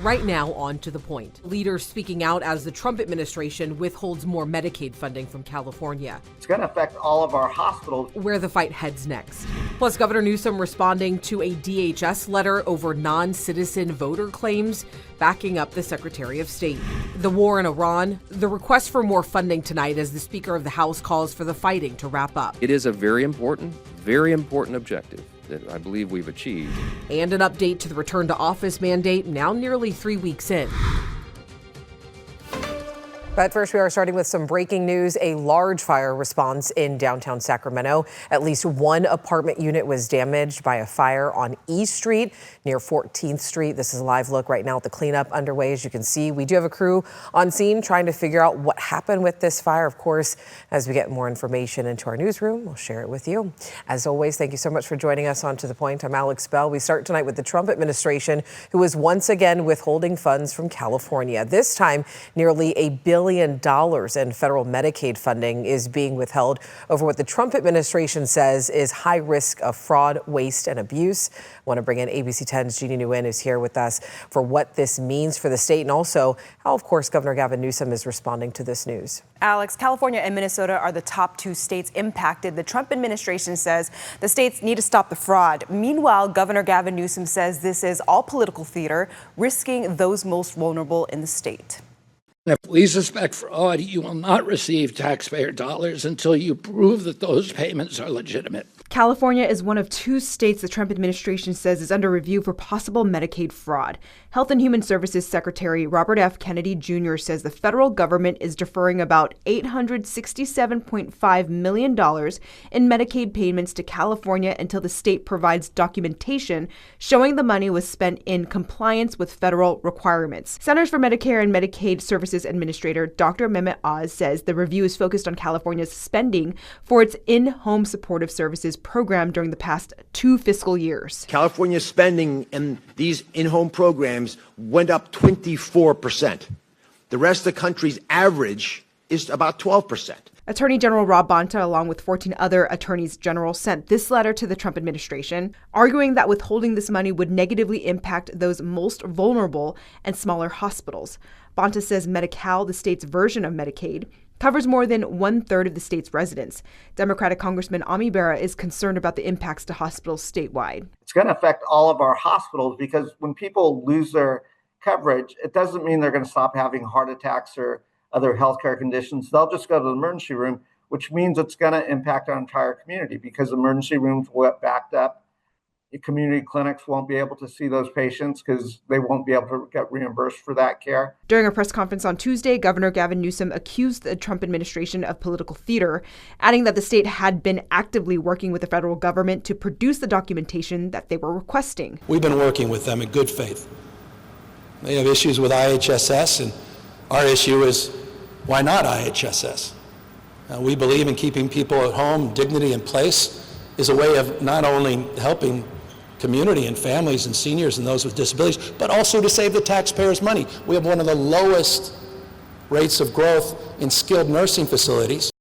Right now, on to the point. Leaders speaking out as the Trump administration withholds more Medicaid funding from California. It's going to affect all of our hospitals. Where the fight heads next. Plus, Governor Newsom responding to a DHS letter over non-citizen voter claims, backing up the Secretary of State. The war in Iran, the request for more funding tonight as the Speaker of the House calls for the fighting to wrap up. It is a very important objective that I believe we've achieved. And an update to the return to office mandate now nearly 3 weeks in. But first, we are starting with some breaking news. A large fire response in downtown Sacramento. At least one apartment unit was damaged by a fire on East Street near 14th Street. This is a live look right now at the cleanup underway. As you can see, we do have a crew on scene trying to figure out what happened with this fire. Of course, as we get more information into our newsroom, we'll share it with you. As always, thank you so much for joining us on To The Point. I'm Alex Bell. We start tonight with the Trump administration, who is once again withholding funds from California. This time, nearly $1 billion in federal Medicaid funding is being withheld over what the Trump administration says is high risk of fraud, waste, and abuse. I want to bring in ABC 10's Jeannie Nguyen, who's here with us for what this means for the state and also how, of course, Governor Gavin Newsom is responding to this news. Alex, California and Minnesota are the top two states impacted. The Trump administration says the states need to stop the fraud. Meanwhile, Governor Gavin Newsom says this is all political theater, risking those most vulnerable in the state. If we suspect fraud, you will not receive taxpayer dollars until you prove that those payments are legitimate. California is one of two states the Trump administration says is under review for possible Medicaid fraud. Health and Human Services Secretary Robert F. Kennedy Jr. says the federal government is deferring about $867.5 million in Medicaid payments to California until the state provides documentation showing the money was spent in compliance with federal requirements. Centers for Medicare and Medicaid Services Administrator Dr. Mehmet Oz says the review is focused on California's spending for its in-home supportive services program during the past 2 fiscal years. California's spending in these in-home programs went up 24%. The rest of the country's average is about 12%. Attorney General Rob Bonta, along with 14 other attorneys general, sent this letter to the Trump administration, arguing that withholding this money would negatively impact those most vulnerable and smaller hospitals. Bonta says Medi-Cal, the state's version of Medicaid, covers more than 1/3 of the state's residents. Democratic Congressman Ami Bera is concerned about the impacts to hospitals statewide. It's going to affect all of our hospitals because when people lose their coverage, it doesn't mean they're going to stop having heart attacks or other healthcare conditions. They'll just go to the emergency room, which means it's going to impact our entire community because emergency rooms will get backed up. Community clinics won't be able to see those patients because they won't be able to get reimbursed for that care. During a press conference on Tuesday, Governor Gavin Newsom accused the Trump administration of political theater, adding that the state had been actively working with the federal government to produce the documentation that they were requesting. We've been working with them in good faith. They have issues with IHSS, and our issue is, why not IHSS? We believe in keeping people at home, dignity in place is a way of not only helping community and families and seniors and those with disabilities, but also to save the taxpayers money. We have one of the lowest rates of growth in skilled nursing facilities.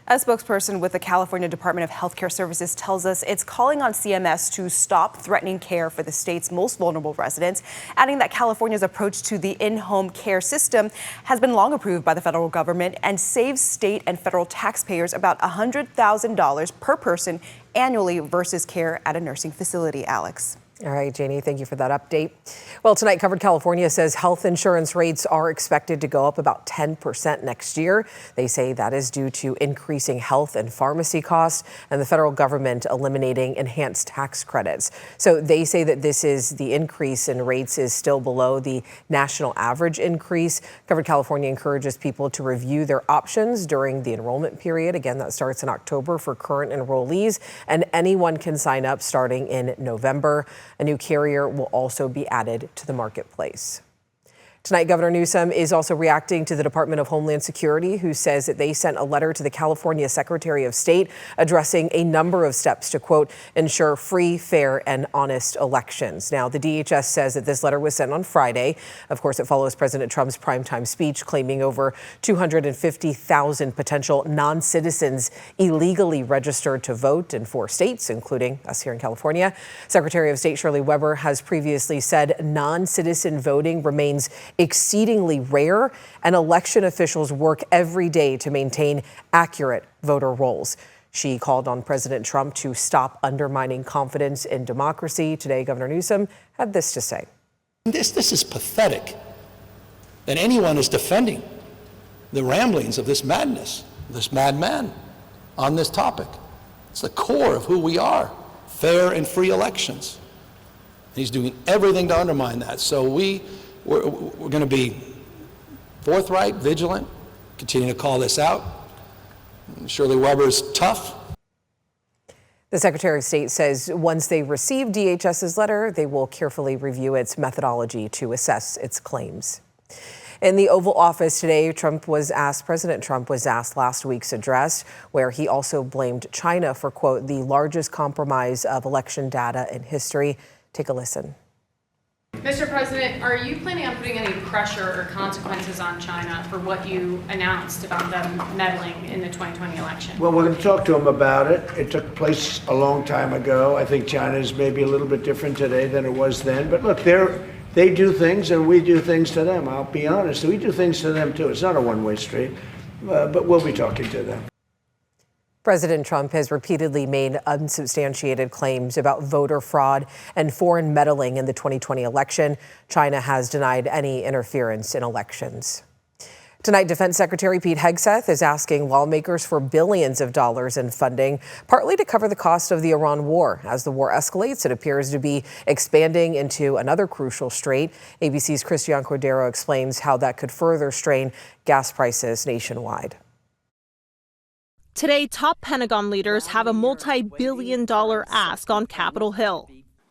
A spokesperson with the California Department of Healthcare Services tells us it's calling on CMS to stop threatening care for the state's most vulnerable residents, adding that California's approach to the in-home care system has been long approved by the federal government and saves state and federal taxpayers about $100,000 per person annually versus care at a nursing facility. Alex. All right, Janie, thank you for that update. Well, tonight, Covered California says health insurance rates are expected to go up about 10% next year. They say that is due to increasing health and pharmacy costs and the federal government eliminating enhanced tax credits. So they say that the increase in rates is still below the national average increase. Covered California encourages people to review their options during the enrollment period. Again, that starts in October for current enrollees, and anyone can sign up starting in November. A new carrier will also be added to the marketplace. Tonight, Governor Newsom is also reacting to the Department of Homeland Security, who says that they sent a letter to the California Secretary of State addressing a number of steps to, quote, ensure free, fair, and honest elections. Now, the DHS says that this letter was sent on Friday. Of course, it follows President Trump's primetime speech claiming over 250,000 potential non-citizens illegally registered to vote in 4 states, including us here in California. Secretary of State Shirley Weber has previously said non-citizen voting remains exceedingly rare, and election officials work every day to maintain accurate voter rolls. She called on President Trump to stop undermining confidence in democracy. Today, Governor Newsom had this to say. This is pathetic that anyone is defending the ramblings of this madness, this madman on this topic. It's the core of who we are, fair and free elections. And he's doing everything to undermine that. So we're going to be forthright, vigilant, continue to call this out. Shirley Weber is tough. The Secretary of State says once they receive DHS's letter, they will carefully review its methodology to assess its claims. In the Oval Office today, President Trump was asked last week's address, where he also blamed China for, quote, the largest compromise of election data in history. Take a listen. Mr. President, are you planning on putting any pressure or consequences on China for what you announced about them meddling in the 2020 election? Well, we're going to talk to them about it. It took place a long time ago. I think China is maybe a little bit different today than it was then. But look, they do things and we do things to them. I'll be honest. We do things to them, too. It's not a one-way street, but we'll be talking to them. President Trump has repeatedly made unsubstantiated claims about voter fraud and foreign meddling in the 2020 election. China has denied any interference in elections. Tonight, Defense Secretary Pete Hegseth is asking lawmakers for billions of dollars in funding, partly to cover the cost of the Iran war. As the war escalates, it appears to be expanding into another crucial strait. ABC's Christian Cordero explains how that could further strain gas prices nationwide. Today, top Pentagon leaders have a multi-billion-dollar ask on Capitol Hill.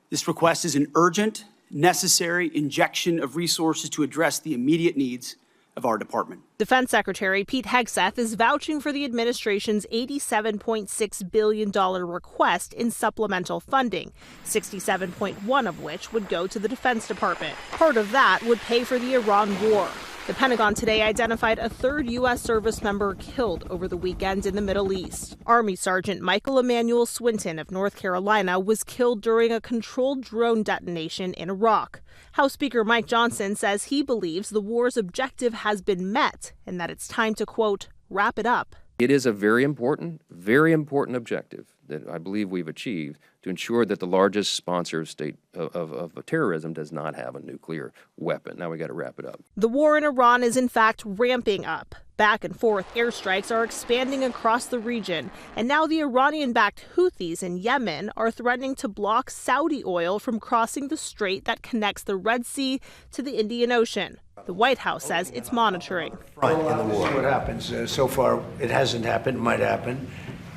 This request is an urgent, necessary injection of resources to address the immediate needs of our department. Defense Secretary Pete Hegseth is vouching for the administration's $87.6 billion request in supplemental funding, $67.1 of which would go to the Defense Department. Part of that would pay for the Iran war. The Pentagon today identified a third U.S. service member killed over the weekend in the Middle East. Army Sergeant Michael Emmanuel Swinton of North Carolina was killed during a controlled drone detonation in Iraq. House Speaker Mike Johnson says he believes the war's objective has been met and that it's time to, quote, wrap it up. It is a very important objective that I believe we've achieved to ensure that the largest sponsor of state of terrorism does not have a nuclear weapon. Now we got to wrap it up. The war in Iran is in fact ramping up. Back and forth airstrikes are expanding across the region, and now the Iranian-backed Houthis in Yemen are threatening to block Saudi oil from crossing the strait that connects the Red Sea to the Indian Ocean. The White House says it's monitoring. Front in the war. What happens? So far, it hasn't happened. It might happen.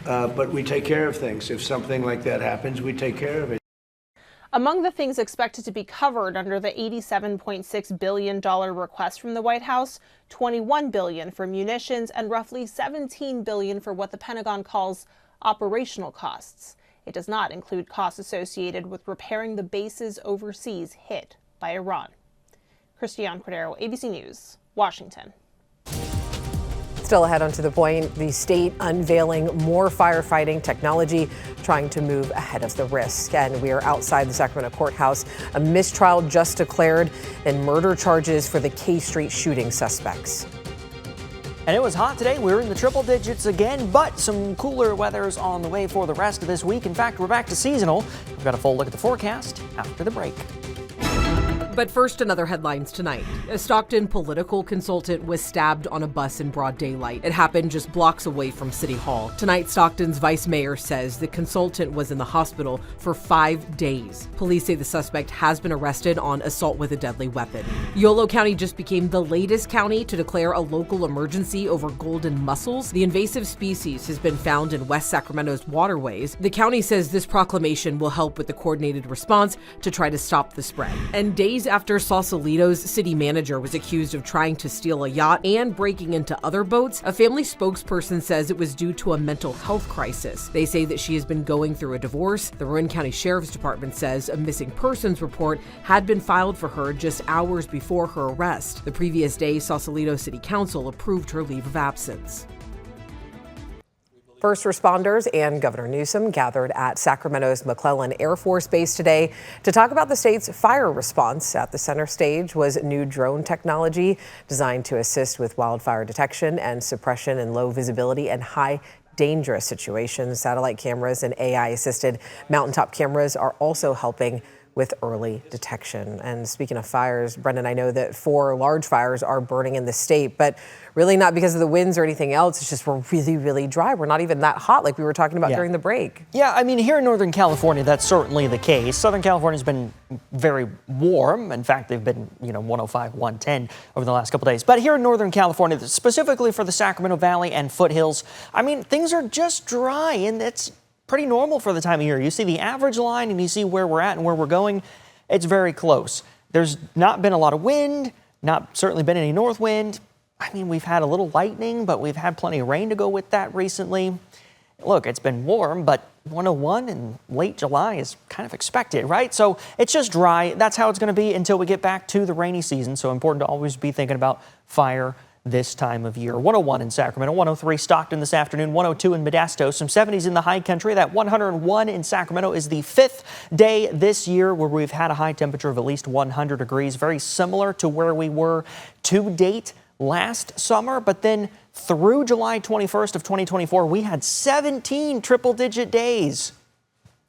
But we take care of things. If something like that happens, we take care of it. Among the things expected to be covered under the $87.6 billion request from the White House, $21 billion for munitions and roughly $17 billion for what the Pentagon calls operational costs. It does not include costs associated with repairing the bases overseas hit by Iran. Christian Cordero, ABC News, Washington. Still ahead on To the Point, the state unveiling more firefighting technology, trying to move ahead of the risk. And we are outside the Sacramento courthouse. A mistrial just declared and murder charges for the K Street shooting suspects. And it was hot today. We're in the triple digits again, but some cooler weather's on the way for the rest of this week. In fact, we're back to seasonal. We've got a full look at the forecast after the break. But first, another headlines tonight. A Stockton political consultant was stabbed on a bus in broad daylight. It happened just blocks away from City Hall. Tonight, Stockton's vice mayor says the consultant was in the hospital for 5 days. Police say the suspect has been arrested on assault with a deadly weapon. Yolo County just became the latest county to declare a local emergency over golden mussels. The invasive species has been found in West Sacramento's waterways. The county says this proclamation will help with the coordinated response to try to stop the spread. And days Days after Sausalito's city manager was accused of trying to steal a yacht and breaking into other boats, a family spokesperson says it was due to a mental health crisis. They say that she has been going through a divorce. The Marin County Sheriff's Department says a missing persons report had been filed for her just hours before her arrest. The previous day, Sausalito City Council approved her leave of absence. First responders and Governor Newsom gathered at Sacramento's McClellan Air Force Base today to talk about the state's fire response. At the center stage was new drone technology designed to assist with wildfire detection and suppression in low visibility and high dangerous situations. Satellite cameras and AI-assisted mountaintop cameras are also helping with early detection. And speaking of fires, Brendan, I know that 4 large fires are burning in the state, but really not because of the winds or anything else. It's just we're really, really dry. We're not even that hot like we were talking about during the break. Yeah, I mean, here in Northern California, that's certainly the case. Southern California's been very warm. In fact, they've been, 105, 110 over the last couple days. But here in Northern California, specifically for the Sacramento Valley and foothills, I mean, things are just dry, and it's pretty normal for the time of year. You see the average line and you see where we're at and where we're going. It's very close. There's not been a lot of wind, not certainly been any north wind. I mean, we've had a little lightning, but we've had plenty of rain to go with that recently. Look, it's been warm, but 101 in late July is kind of expected, right? So it's just dry. That's how it's going to be until we get back to the rainy season. So important to always be thinking about fire this time of year. 101 in Sacramento, 103 Stockton this afternoon, 102 in Modesto, some 70s in the high country. That 101 in Sacramento is the 5th day this year where we've had a high temperature of at least 100 degrees, very similar to where we were to date last summer. But then through July 21st of 2024, we had 17 triple-digit days.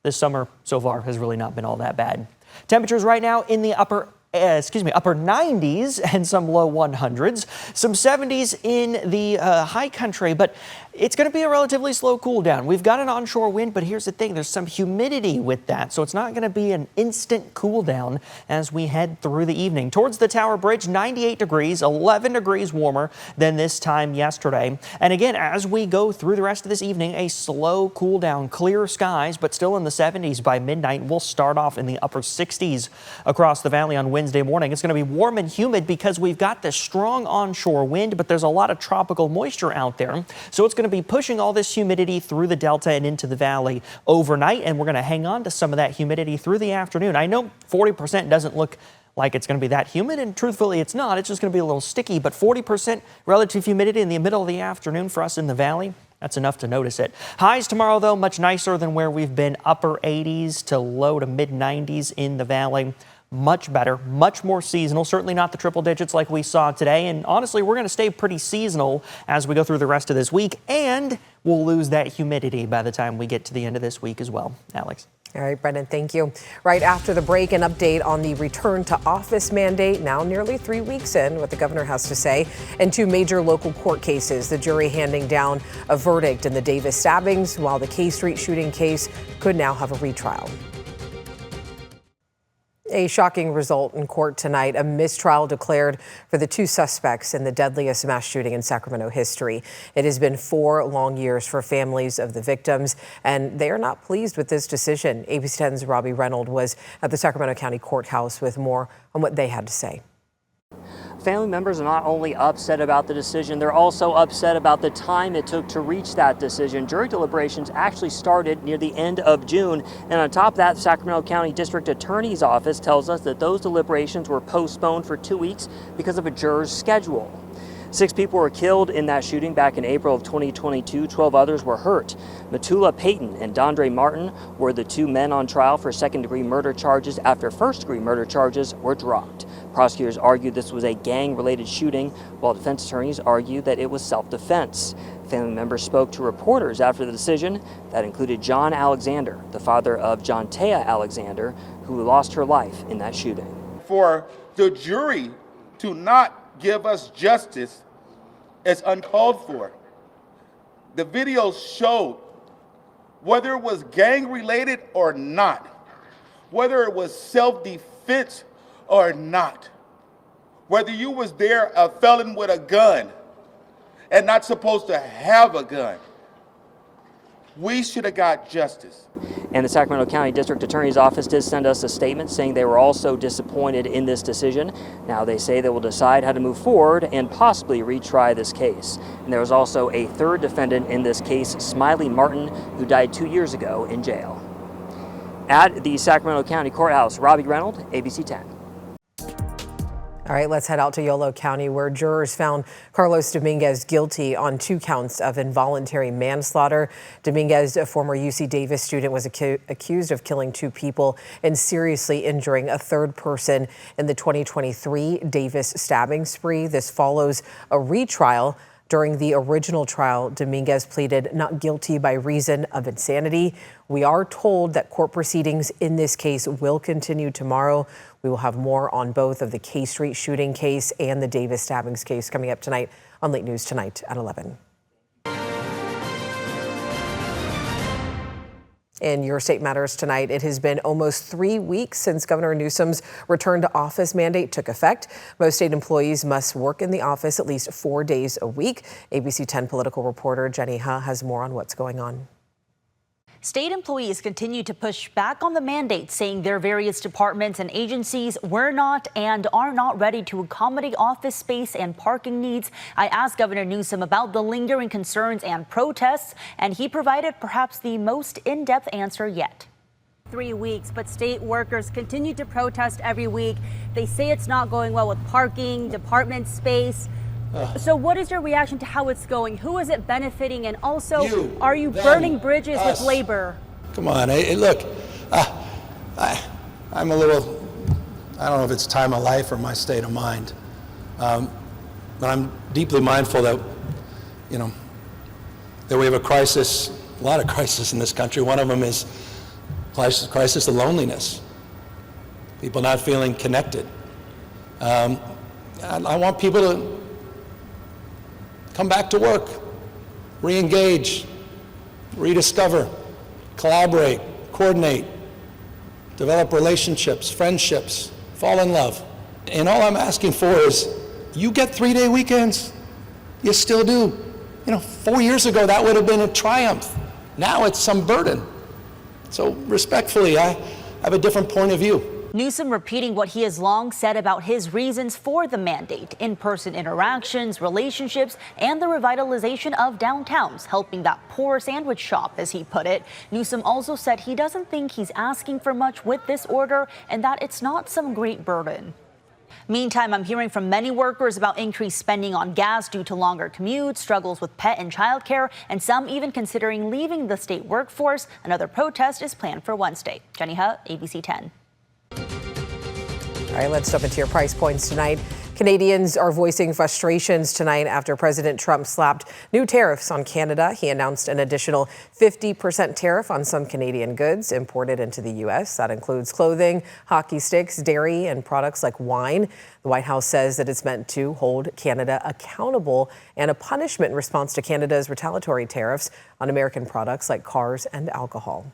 This summer so far has really not been all that bad. Temperatures right now in the upper 90s and some low 100s, some 70s in the high country, but it's going to be a relatively slow cool down. We've got an onshore wind, but here's the thing, there's some humidity with that, so it's not going to be an instant cool down as we head through the evening. Towards the Tower Bridge, 98 degrees, 11 degrees warmer than this time yesterday. And again, as we go through the rest of this evening, a slow cool down, clear skies, but still in the 70s by midnight. We'll start off in the upper 60s across the valley on Wednesday morning. It's going to be warm and humid because we've got this strong onshore wind, but there's a lot of tropical moisture out there. So it's going to be pushing all this humidity through the delta and into the valley overnight, and we're going to hang on to some of that humidity through the afternoon. I know 40% doesn't look like it's going to be that humid, and truthfully it's not. It's just going to be a little sticky, but 40% relative humidity in the middle of the afternoon for us in the valley, that's enough to notice it. Highs tomorrow, though, much nicer than where we've been, upper 80s to low to mid 90s in the valley. Much better, much more seasonal, certainly not the triple digits like we saw today. And honestly, we're going to stay pretty seasonal as we go through the rest of this week, and we'll lose that humidity by the time we get to the end of this week as well. Alex. All right, Brendan, thank you. Right after the break, an update on the return to office mandate, now nearly 3 weeks in, what the governor has to say, and 2 major local court cases, the jury handing down a verdict in the Davis stabbings, while the K Street shooting case could now have a retrial. A shocking result in court tonight, a mistrial declared for the 2 suspects in the deadliest mass shooting in Sacramento history. It has been 4 long years for families of the victims, and they are not pleased with this decision. ABC 10's Robbie Reynolds was at the Sacramento County Courthouse with more on what they had to say. Family members are not only upset about the decision, they're also upset about the time it took to reach that decision. Jury deliberations actually started near the end of June. And on top of that, Sacramento County District Attorney's Office tells us that those deliberations were postponed for 2 weeks because of a juror's schedule. 6 people were killed in that shooting back in April of 2022. 12 others were hurt. Matula Payton and Dondre Martin were the 2 men on trial for second-degree murder charges after first-degree murder charges were dropped. Prosecutors argued this was a gang-related shooting, while defense attorneys argued that it was self-defense. Family members spoke to reporters after the decision. That included John Alexander, the father of Jontea Alexander, who lost her life in that shooting. For the jury to not give us justice is uncalled for. The video showed whether it was gang-related or not, whether it was self-defense or not, whether you was there a felon with a gun and not supposed to have a gun. We should have got justice. And the Sacramento County District Attorney's Office did send us a statement saying they were also disappointed in this decision. Now they say they will decide how to move forward and possibly retry this case. And there was also a third defendant in this case, Smiley Martin, who died 2 years ago in jail. At the Sacramento County Courthouse, Robbie Reynolds, ABC 10. All right, let's head out to Yolo County, where jurors found Carlos Dominguez guilty on 2 counts of involuntary manslaughter. Dominguez, a former UC Davis student, was accused of killing 2 people and seriously injuring a third person in the 2023 Davis stabbing spree. This follows a retrial. During the original trial, Dominguez pleaded not guilty by reason of insanity. We are told that court proceedings in this case will continue tomorrow. We will have more on both of the K Street shooting case and the Davis stabbings case coming up tonight on Late News Tonight at 11. In Your State Matters tonight, it has been almost 3 weeks since Governor Newsom's return to office mandate took effect. Most state employees must work in the office at least 4 days a week. ABC 10 political reporter Jenny Ha has more on what's going on. State employees continue to push back on the mandate, saying their various departments and agencies were not and are not ready to accommodate office space and parking needs. I asked Governor Newsom about the lingering concerns and protests, and he provided perhaps the most in-depth answer yet. 3 weeks, but state workers continue to protest every week. They say it's not going well with parking, department space. So what is your reaction to how it's going? Who is it benefiting? And also, are you burning bridges with labor? Come on, look, I'm a little, I don't know if it's time of life or my state of mind, but I'm deeply mindful that, that we have a crisis, a lot of crises in this country. One of them is crisis of loneliness, people not feeling connected. I want people to come back to work, re-engage, rediscover, collaborate, coordinate, develop relationships, friendships, fall in love. And all I'm asking for is, you get 3-day weekends. You still do. 4 years ago, that would have been a triumph. Now it's some burden. So respectfully, I have a different point of view. Newsom repeating what he has long said about his reasons for the mandate: in-person interactions, relationships, and the revitalization of downtowns, helping that poor sandwich shop, as he put it. Newsom also said he doesn't think he's asking for much with this order and that it's not some great burden. Meantime, I'm hearing from many workers about increased spending on gas due to longer commutes, struggles with pet and childcare, and some even considering leaving the state workforce. Another protest is planned for Wednesday. Jenny Ha, ABC 10. All right, let's jump into your price points tonight. Canadians are voicing frustrations tonight after President Trump slapped new tariffs on Canada. He announced an additional 50% tariff on some Canadian goods imported into the U.S. That includes clothing, hockey sticks, dairy, and products like wine. The White House says that it's meant to hold Canada accountable and a punishment in response to Canada's retaliatory tariffs on American products like cars and alcohol.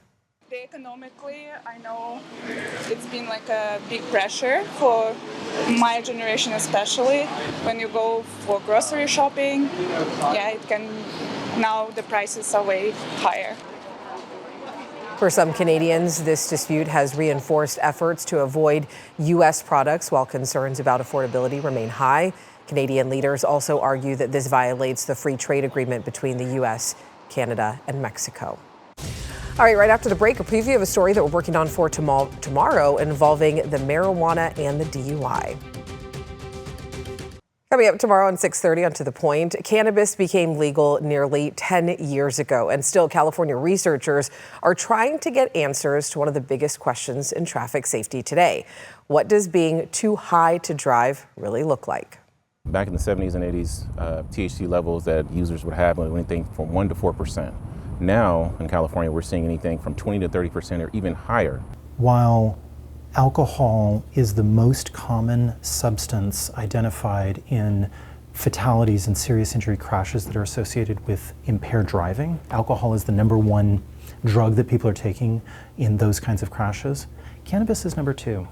Economically, I know it's been like a big pressure for my generation, especially when you go for grocery shopping. Yeah, it can, now the prices are way higher. For some Canadians, this dispute has reinforced efforts to avoid U.S. products while concerns about affordability remain high. Canadian leaders also argue that this violates the free trade agreement between the U.S., Canada, and Mexico. All right, right after the break, a preview of a story that we're working on for tomorrow involving the marijuana and the DUI. Coming up tomorrow on 6:30 on To The Point, cannabis became legal nearly 10 years ago, and still California researchers are trying to get answers to one of the biggest questions in traffic safety today. What does being too high to drive really look like? Back in the 70s and 80s, THC levels that users would have were anything from 1% to 4%. Now, in California, we're seeing anything from 20 to 30% or even higher. While alcohol is the most common substance identified in fatalities and serious injury crashes that are associated with impaired driving, alcohol is the #1 drug that people are taking in those kinds of crashes. Cannabis is #2.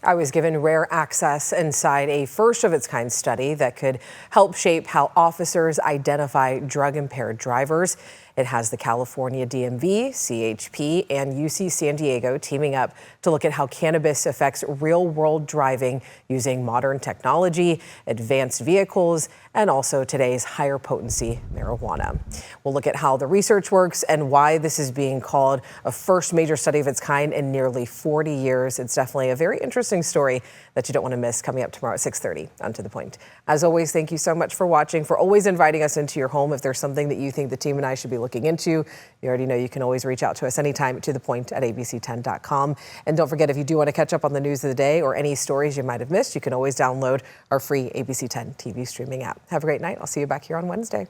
I was given rare access inside a first-of-its-kind study that could help shape how officers identify drug-impaired drivers. It has the California DMV, CHP, and UC San Diego teaming up to look at how cannabis affects real-world driving using modern technology, advanced vehicles, and also today's higher potency marijuana. We'll look at how the research works and why this is being called a first major study of its kind in nearly 40 years. It's definitely a very interesting story that you don't want to miss, coming up tomorrow at 6:30 on To The Point. As always, thank you so much for watching, for always inviting us into your home. If there's something that you think the team and I should be looking into, you already know you can always reach out to us anytime at tothepoint@abc10.com. And don't forget, if you do want to catch up on the news of the day or any stories you might have missed, you can always download our free ABC 10 TV streaming app. Have a great night. I'll see you back here on Wednesday.